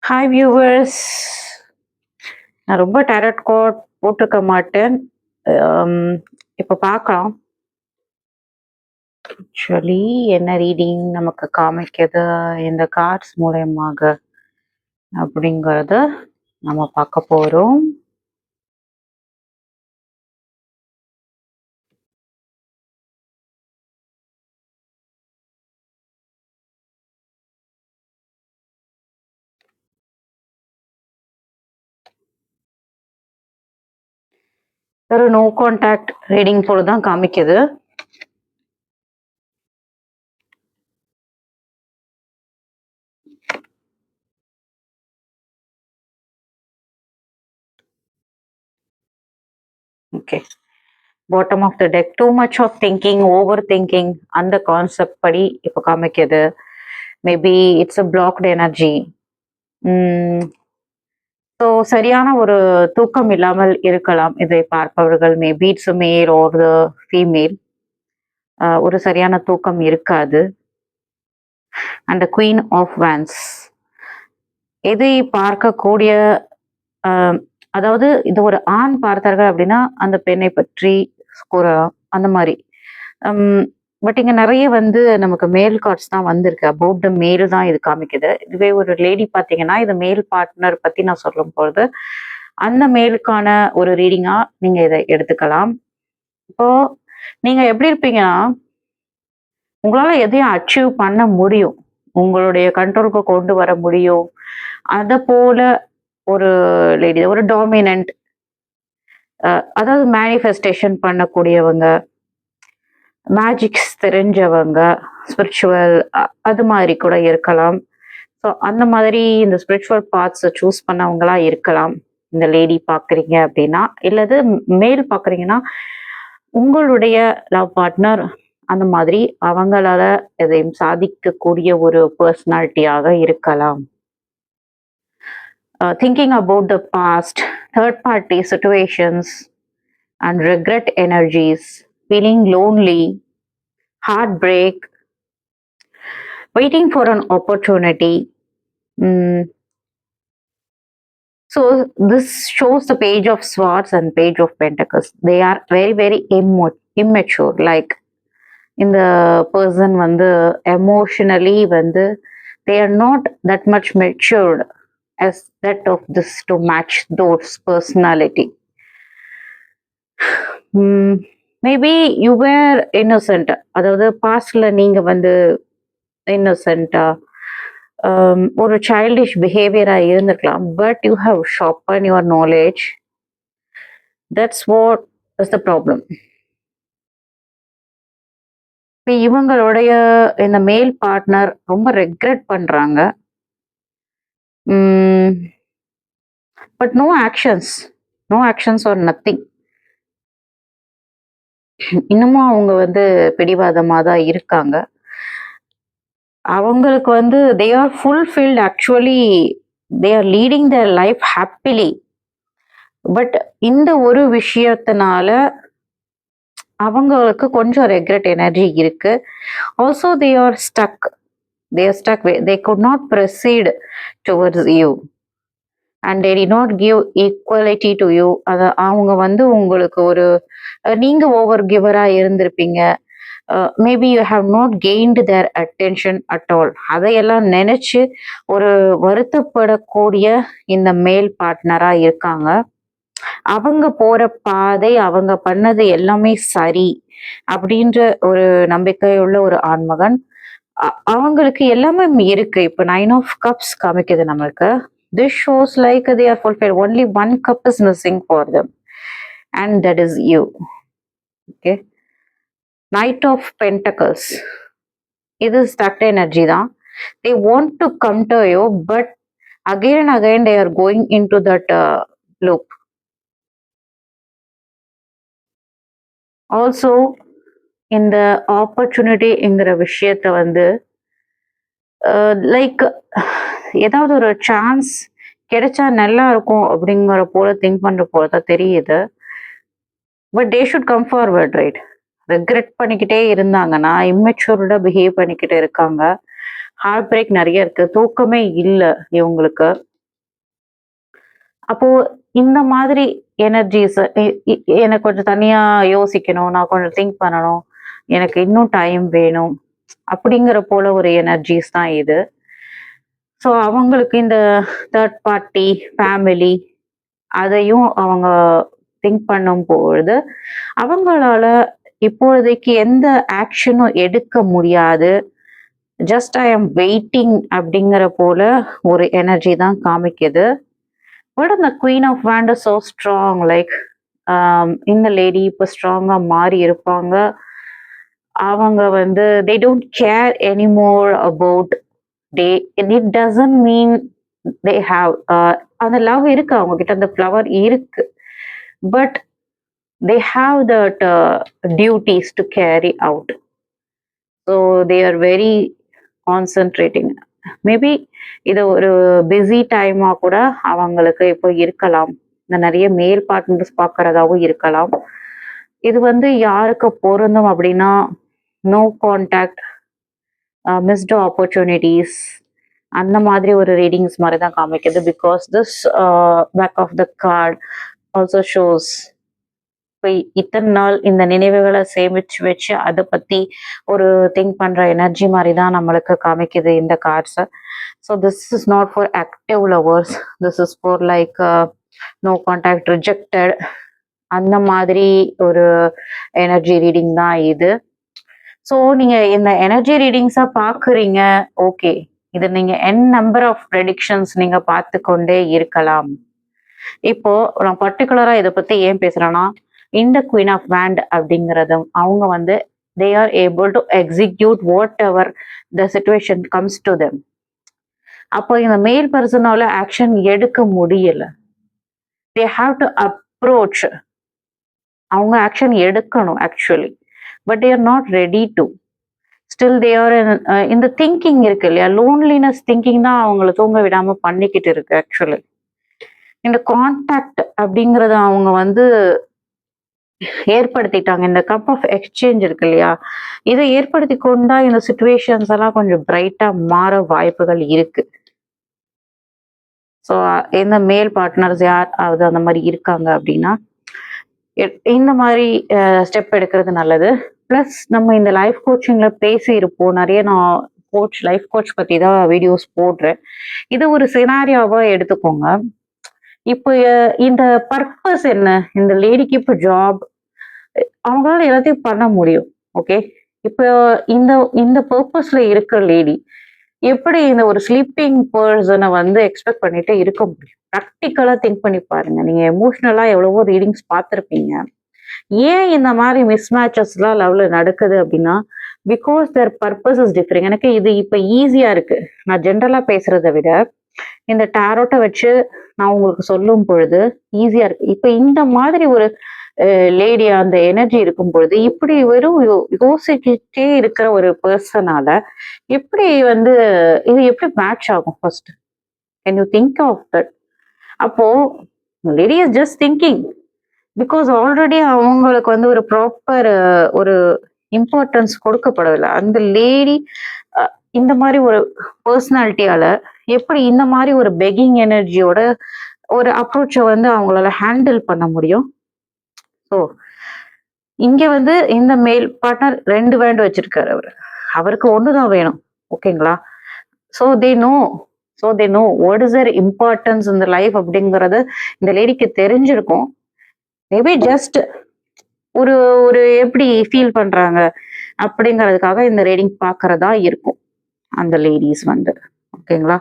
Hi viewers. நான் ரொம்ப tarot card போட்டிருக்க மாட்டேன். இப்போ பார்க்கலாம் ஆக்சுவலி என்ன ரீடிங் நமக்கு காமிக்கிறது இந்த கார்ட்ஸ் மூலயமாக அப்படிங்கிறத நம்ம பார்க்க போகிறோம். ஒரு நோ கான்டாக்ட் ரீடிங் போல தான் காமிக்குது. Okay, bottom of the deck, too much of thinking, over thinking, அந்த கான்செப்ட் படி இப்போ காமிக்குது. Maybe it's a blocked energy. So சரியான ஒரு தூக்கம் இல்லாமல் இருக்கலாம் இதை பார்ப்பவர்கள். மேபி இட்ஸ் மேல் ஒரு ஃபீமேல். ஒரு சரியான தூக்கம் இருக்காது. அண்ட் குவீன் ஆஃப் வேன்ஸ் இதை பார்க்கக்கூடிய, அதாவது இது ஒரு ஆண் பார்த்தார்கள் அப்படின்னா அந்த பெண்ணை பற்றி கூறலாம் அந்த மாதிரி. பட் இங்க நிறைய வந்து நமக்கு மேல் கார்ட்ஸ் தான் வந்திருக்கு. அபவுட் த மேல் தான் இது காமிக்குது. இதுவே ஒரு லேடி பார்த்தீங்கன்னா இது மேல் பார்ட்னர் பத்தி நான் சொல்லும் பொழுது அந்த மேலுக்கான ஒரு ரீடிங்கா நீங்க இதை எடுத்துக்கலாம். இப்போ நீங்க எப்படி இருப்பீங்கன்னா உங்களால எதையும் அச்சீவ் பண்ண முடியும், உங்களுடைய கண்ட்ரோலுக்கு கொண்டு வர முடியும். அத போல ஒரு லேடி, ஒரு டாமினன்ட், அதாவது மேனிஃபெஸ்டேஷன் பண்ணக்கூடியவங்க, மேஜிக்ஸ் தெரிஞ்சவங்க, ஸ்பிரிச்சுவல், அது மாதிரி கூட இருக்கலாம். ஸோ அந்த மாதிரி இந்த ஸ்பிரிச்சுவல் பார்ட்ஸை சூஸ் பண்ணவங்களா இருக்கலாம் இந்த லேடி பார்க்குறீங்க அப்படின்னா. இல்லது மேல் பார்க்குறீங்கன்னா உங்களுடைய லவ் பார்ட்னர் அந்த மாதிரி அவங்களால எதையும் சாதிக்கக்கூடிய ஒரு பர்சனாலிட்டியாக இருக்கலாம். Thinking about the past, third party situations and regret energies, feeling lonely, heartbreak, waiting for an opportunity. So this shows the page of swords and page of pentacles. They are very very immature. Like in the person வந்து emotionally வந்து they are not that much matured as that of this to match those personality. Maybe you were innocent, அதாவது பாஸ்ட்ல நீங்க வந்து இன்னோசென்ட்டா ஒரு childish பிஹேவியரா இருந்திருக்கலாம். But you have sharpen your knowledge. That's what is the problem. இவங்களுடைய இந்த மேல் பார்ட்னர் ரொம்ப ரெக்ரெட் பண்றாங்க. But no actions or nothing. இன்னமும் அவங்க வந்து பிடிவாதமா தான் இருக்காங்க. அவங்களுக்கு வந்து they are fulfilled, actually they are leading their life happily. But இந்த ஒரு விஷயத்தினால அவங்களுக்கு கொஞ்சம் ரெக்ரெட் எனர்ஜி இருக்கு. Also they are stuck, they could not proceed towards you and they did not give equality to you. அவங்க வந்து உங்களுக்கு ஒரு, நீங்க ஓவர் கிவரா இருந்திருப்பீங்க. Maybe you have not gained there attention at all. அதையெல்லாம் நினைச்சு ஒரு வருத்தப்படக்கூடிய இந்த மேல் பார்ட்னரா இருக்காங்க. அவங்க போற பாதை, அவங்க பண்ணது எல்லாமே சரி அப்படின்ற ஒரு நம்பிக்கையுள்ள ஒரு ஆண்மகன். அவங்களுக்கு எல்லாமே இருக்கு. இப்போ 9 of Cups காமிக்குது நம்மளுக்கு. This shows like they are fulfilled. Only one cup is missing for them and that is you. Okay. Knight of Pentacles, இது stuck energy தான். They want to come to you but again and again they are going into that loop. Also இந்த ஆப்பர்ச்சுனிட்டிங்கிற விஷயத்த வந்து like ஏதாவது ஒரு chance கிடைச்சா நல்லா இருக்கும் அப்படிங்கிற போல திங்க் பண்ற போல தான் தெரியுது. But they should come forward, right? Regret பண்ணிக்கிட்டே இருந்தாங்கன்னா, இம்மெச்சூர்டா பிஹேவ் பண்ணிக்கிட்டே இருக்காங்க. ஹார்ட் பிரேக் நிறைய இருக்கு, தூக்கமே இல்லை இவங்களுக்கு. அப்போ இந்த மாதிரி எனர்ஜிஸ் எனக்கு கொஞ்சம் தனியா யோசிக்கணும், நான் கொஞ்சம் திங்க் பண்ணணும், எனக்கு இன்னும் டைம் வேணும் அப்படிங்கிற போல ஒரு எனர்ஜிஸ் தான் இது. ஸோ அவங்களுக்கு இந்த தேர்ட் பார்ட்டி, ஃபேமிலி அதையும் அவங்க திங்க் பண்ணும்பொழுது, அவங்களால இப்பொழுதைக்கு எந்த ஆக்ஷனும் எடுக்க முடியாது. ஜஸ்ட் ஐ அம் வெயிட்டிங் அப்படிங்கிற போல ஒரு எனர்ஜி தான் காமிக்குது. பட் அந்த queen of wand is so strong. Like இந்த லேடி இப்போ ஸ்ட்ராங்கா மாறி இருப்பாங்க. அவங்க வந்து they don't care anymore about they. It doesn't mean they have அந்த லவ் இருக்கு அவங்க கிட்ட, அந்த ஃப்ளவர் இருக்கு. But they have that duties to carry out. So they are very concentrating. Maybe இது ஒரு பிஸி டைமா கூட அவங்களுக்கு இப்போ இருக்கலாம். இந்த நிறைய மேல் பார்ட்னர்ஸ் பார்க்கறதாவும் இருக்கலாம். இது வந்து யாருக்கு பொருந்தும் அப்படின்னா, நோ கான்டாக்ட், மிஸ்டு ஆப்பர்ச்சுனிட்டிஸ் அந்த மாதிரி ஒரு ரீடிங்ஸ் மாதிரி தான் காமிக்குது. Because this pack of the card also shows இத்தனை நாள் இந்த நினைவுகளை சேமிச்சு வச்சு அதை பத்தி ஒரு திங்க் பண்ற எனர்ஜி மாதிரி தான் நம்மளுக்கு காமிக்குது இந்த cards. So this is not for active lovers, this is for like no contact, rejected அந்த மாதிரி ஒரு எனர்ஜி ரீடிங் தான் இது. ஸோ நீங்க இந்த எனர்ஜி ரீடிங்ஸா பாக்குறீங்க, ஓகே, இது நீங்க நம்பர் ஆஃப் ப்ரெடிக்ஷன்ஸ் நீங்க பார்த்து கொண்டே இருக்கலாம். இப்போ நான் பர்டிகுலரா இதை பத்தி ஏன் பேசுறேன்னா, இந்த குயின் ஆஃப் வேண்ட் அப்படிங்கிறதும் அவங்க வந்து they are able to execute what ever the situation comes to them. அப்போ இந்த மேல் பர்சனால ஆக்ஷன் எடுக்க முடியல. தே ஹாவ் டு அப்ரோச், அவங்க ஆக்ஷன் எடுக்கணும் actually, but they are not ready to. Still they are இந்த திங்கிங் இருக்கு இல்லையா, லோன்லினஸ் திங்கிங் தான் அவங்கள தூங்க விடாம பண்ணிக்கிட்டு இருக்கு ஆக்சுவலி. இந்த கான்டாக்ட் அப்படிங்கறத அவங்க வந்து ஏற்படுத்திட்டாங்க. இந்த கப் ஆஃப் எக்ஸ்சேஞ்ச் இருக்கு இல்லையா, இதை ஏற்படுத்தி கொண்டா இந்த சுச்சுவேஷன்ஸ் எல்லாம் கொஞ்சம் பிரைட்டா மாற வாய்ப்புகள் இருக்கு. ஸோ இந்த மேல் பார்ட்னர்ஸ் யார் அது அந்த மாதிரி இருக்காங்க அப்படின்னா, இந்த மாதிரி ஸ்டெப் எடுக்கிறது நல்லது. ப்ளஸ் நம்ம இந்த லைஃப் கோச்சிங்ல பேசி இருப்போம் நிறைய. நான் லைஃப் கோச் பத்தி தான் வீடியோஸ் போடுறேன். இது ஒரு சினாரியாவா எடுத்துக்கோங்க. இப்போ இந்த பர்பஸ் என்ன, இந்த லேடிக்கு இப்போ ஜாப், அவங்களால எல்லாத்தையும் பண்ண முடியும். ஓகே, இப்போ இந்த இந்த பர்பஸ்ல இருக்கிற லேடி எப்படி இந்த ஒரு ஸ்லீப்பிங் பர்சனை வந்து எக்ஸ்பெக்ட் பண்ணிட்டு இருக்க முடியும்? ப்ராக்டிக்கலா திங்க் பண்ணி பாருங்க. நீங்க எமோஷனலா எவ்வளவோ ரீடிங்ஸ் பார்த்துருப்பீங்க. ஏன் இந்த மாதிரி மிஸ்மேட்சஸ்லாம் லவ்ல நடக்குது அப்படின்னா, because their purpose is differing. எனக்கு இது இப்ப ஈஸியா இருக்கு, நான் ஜென்ரலா பேசுறதை விட இந்த டேரோட்டை வச்சு நான் உங்களுக்கு சொல்லும் பொழுது ஈஸியா இருக்கு. இப்ப இந்த மாதிரி ஒரு லேடி அந்த எனர்ஜி இருக்கும் பொழுது இப்படி வெறும் யோசிச்சுட்டே இருக்கிற ஒரு பர்சனால எப்படி வந்து இது எப்படி மேட்ச் ஆகும்? First can you think of that? அப்போ lady is just thinking because already அவங்களுக்கு வந்து ஒரு ப்ராப்பர் ஒரு இம்பார்ட்டன்ஸ் கொடுக்கப்படவில்லை. அந்த லேடி இந்த மாதிரி ஒரு பர்சனாலிட்டியால எப்படி இந்த மாதிரி ஒரு பெக்கிங் எனர்ஜியோட ஒரு அப்ரோச்சை வந்து அவங்களால ஹேண்டில் பண்ண முடியும்? ஸோ இங்க வந்து இந்த மேல் பார்ட்னர் 2 வேண்ட் வச்சிருக்காரு அவரு. அவருக்கு ஒண்ணுதான் வேணும். ஓகேங்களா? So they know what is their importance இந்த லைஃப் அப்படிங்கறது இந்த லேடிக்கு தெரிஞ்சிருக்கும். மேபி ஜஸ்ட் ஒரு ஒரு எப்படி ஃபீல் பண்றாங்க அப்படிங்கிறதுக்காக இந்த ரீடிங் பார்க்கறதா இருக்கும் அந்த லேடிஸ் வந்து. ஓகேங்களா?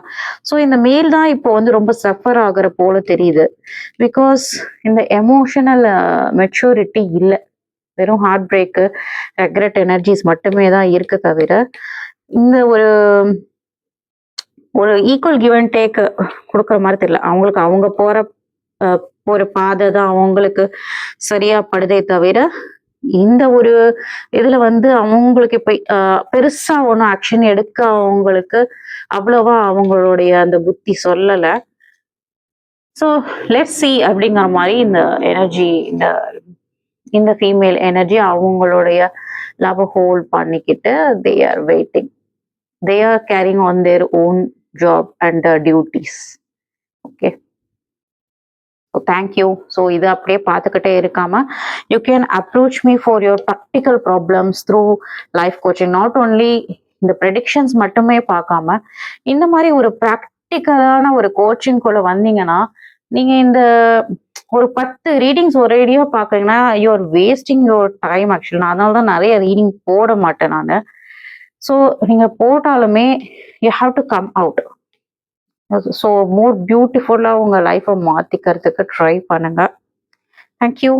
ஸோ இந்த மேல் தான் இப்போ வந்து ரொம்ப சஃபர் ஆகுற போல தெரியுது. பிகாஸ் இந்த எமோஷனல் மெச்சூரிட்டி இல்லை, வெறும் ஹார்ட் பிரேக்கு, ரெக்ரெட் எனர்ஜிஸ் மட்டுமே தான் இருக்கு தவிர இந்த ஒரு ஒரு ஈக்குவல் கிவ் அண்ட் டேக் கொடுக்குற மாதிரி தெரியல. அவங்களுக்கு அவங்க போற ஒரு பாதை தான் அவங்களுக்கு சரியா படுதே தவிர இந்த ஒரு இதுல வந்து அவங்களுக்கு இப்ப பெருசா ஒன்றும் ஆக்ஷன் எடுக்க அவங்களுக்கு அவ்வளவா அவங்களுடைய அந்த புத்தி சொல்லல. ஸோ லெட்ஸ் சி அப்படிங்கிற மாதிரி இந்த எனர்ஜி, இந்த ஃபீமேல் எனர்ஜி அவங்களுடைய லவ் ஹோல்ட் பண்ணிக்கிட்டு they are waiting, they are carrying on their own job and duties. Okay. Thank you. So இதை அப்படியே பார்த்துக்கிட்டே இருக்காம you can approach me for your practical problems through life coaching. Not only இந்த predictions மட்டுமே பார்க்காம இந்த மாதிரி ஒரு ப்ராக்டிக்கலான ஒரு கோச்சிங்குள்ள வந்தீங்கன்னா நீங்க இந்த ஒரு 10 ரீடிங்ஸ் ஒரேடியா பாக்குறீங்கன்னா you're wasting your time. Actually நான் அதனால தான் நிறைய ரீடிங் போட மாட்டேன் நான். ஸோ நீங்க போட்டாலுமே you have to come out. So more பியூட்டிஃபுல்லா உங்க லைஃப்பை மாத்திக்கிறதுக்கு ட்ரை பண்ணுங்க. தேங்க்யூ.